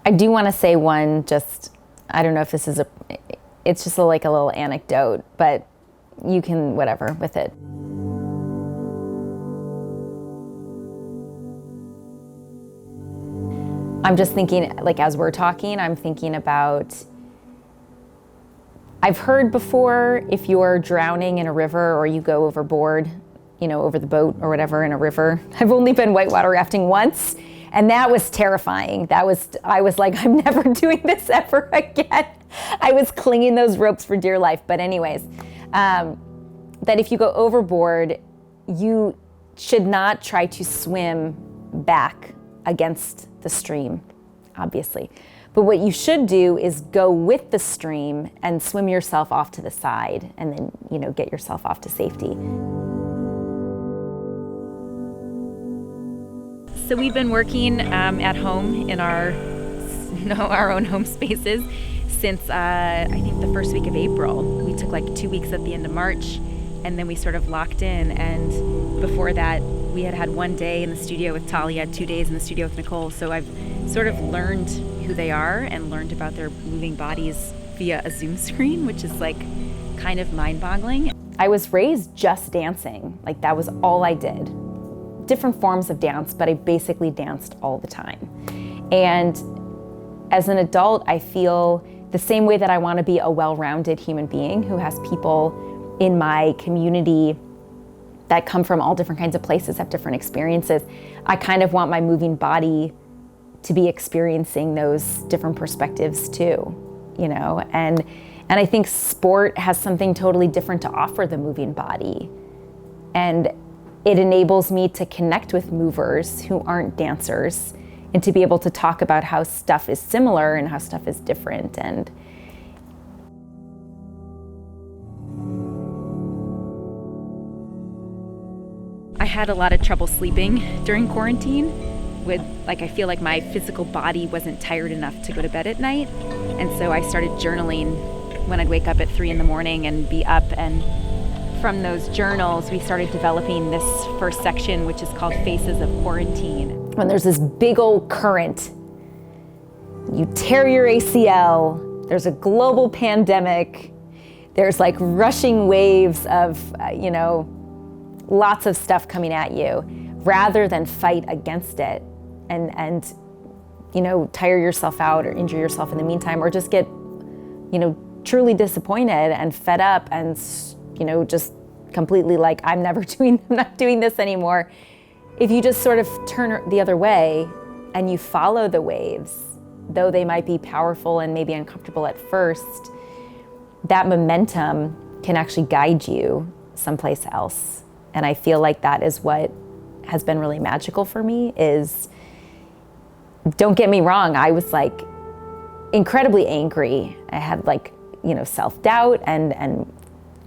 I do want to say one, I don't know if this is it's just like a little anecdote, but you can whatever with it. I'm just thinking, like as we're talking, I'm thinking about, I've heard before if you're drowning in a river or you go overboard, over the boat or whatever in a river. I've only been whitewater rafting once, and that was terrifying. I was like, I'm never doing this ever again. I was clinging those ropes for dear life. But anyways, that if you go overboard, you should not try to swim back against the stream, obviously. But what you should do is go with the stream and swim yourself off to the side and then, get yourself off to safety. So we've been working at home in our own home spaces since I think the first week of April. We took like 2 weeks at the end of March, and then we sort of locked in. And before that, we had 1 day in the studio with Talia, 2 days in the studio with Nicole. So I've sort of learned who they are and learned about their moving bodies via a Zoom screen, which is like kind of mind-boggling. I was raised just dancing. Like that was all I did. Different forms of dance, but I basically danced all the time. And as an adult, I feel the same way that I want to be a well-rounded human being who has people in my community that come from all different kinds of places, have different experiences. I kind of want my moving body to be experiencing those different perspectives too, and I think sport has something totally different to offer the moving body. And it enables me to connect with movers who aren't dancers and to be able to talk about how stuff is similar and how stuff is different. And I had a lot of trouble sleeping during quarantine. I feel like my physical body wasn't tired enough to go to bed at night. And so I started journaling when I'd wake up at 3 a.m. and be up. And from those journals, we started developing this first section, which is called Faces of Quarantine. When there's this big old current, you tear your ACL, there's a global pandemic, there's like rushing waves of, lots of stuff coming at you, rather than fight against it and tire yourself out or injure yourself in the meantime, or just get, truly disappointed and fed up and, just completely like, I'm not doing this anymore. If you just sort of turn the other way and you follow the waves, though they might be powerful and maybe uncomfortable at first, that momentum can actually guide you someplace else. And I feel like that is what has been really magical for me is, don't get me wrong, I was like incredibly angry. I had self-doubt and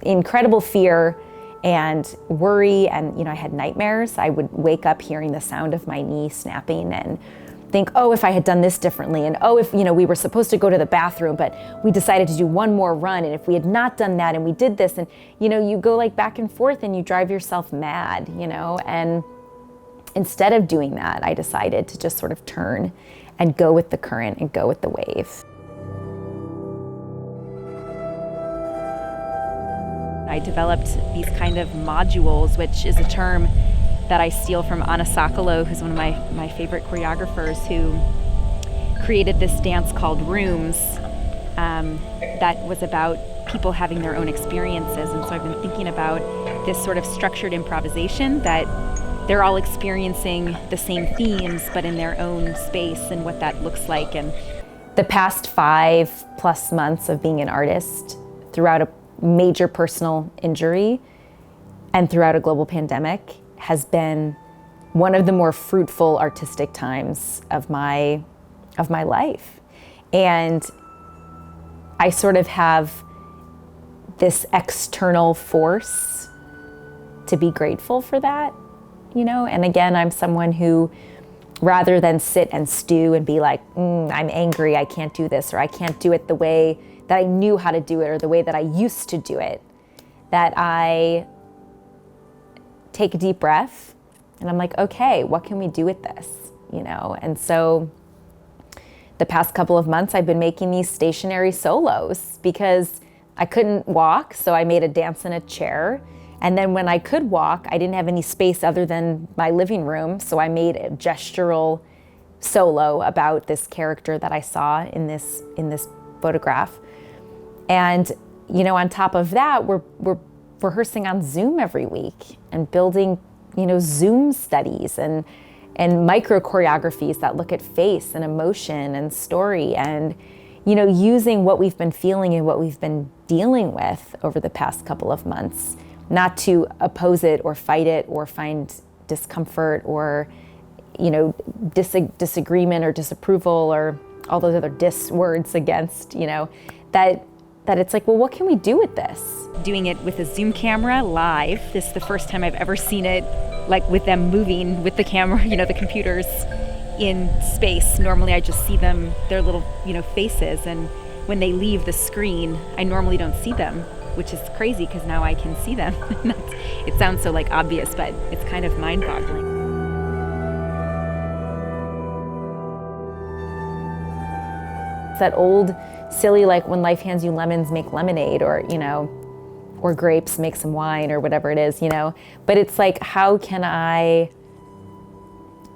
incredible fear and worry, and I had nightmares. I would wake up hearing the sound of my knee snapping and think, oh, if I had done this differently, and oh, if we were supposed to go to the bathroom, but we decided to do one more run, and if we had not done that and we did this, and you go back and forth and you drive yourself mad, and instead of doing that, I decided to just sort of turn and go with the current and go with the wave. I developed these kind of modules, which is a term that I steal from Anna Sokolow, who's one of my favorite choreographers, who created this dance called Rooms that was about people having their own experiences. And so I've been thinking about this sort of structured improvisation that they're all experiencing the same themes, but in their own space and what that looks like. And the past 5+ months of being an artist throughout a major personal injury and throughout a global pandemic has been one of the more fruitful artistic times of my life. And I sort of have this external force to be grateful for that, and again, I'm someone who, rather than sit and stew and be like, I'm angry, I can't do this, or I can't do it the way that I knew how to do it or the way that I used to do it, that I take a deep breath and I'm like, okay, what can we do with this? And so the past couple of months, I've been making these stationary solos because I couldn't walk, so I made a dance in a chair. And then when I could walk, I didn't have any space other than my living room, so I made a gestural solo about this character that I saw in this photograph. And on top of that, we're rehearsing on Zoom every week and building Zoom studies and micro choreographies that look at face and emotion and story, and using what we've been feeling and what we've been dealing with over the past couple of months, not to oppose it or fight it or find discomfort or disagreement or disapproval or all those other words against, that it's like, well, what can we do with this? Doing it with a Zoom camera live, this is the first time I've ever seen it, like with them moving with the camera, the computers in space. Normally I just see them, their little, faces, and when they leave the screen, I normally don't see them, which is crazy because now I can see them. It sounds so obvious, but it's kind of mind-boggling. It's that old, silly, when life hands you lemons, make lemonade, or grapes, make some wine, or whatever it is, But it's how can I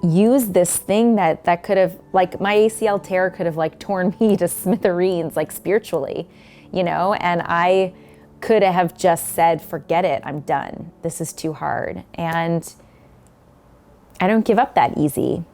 use this thing that could have, my ACL tear could have torn me to smithereens, spiritually, and I could have just said, forget it, I'm done. This is too hard. And I don't give up that easy.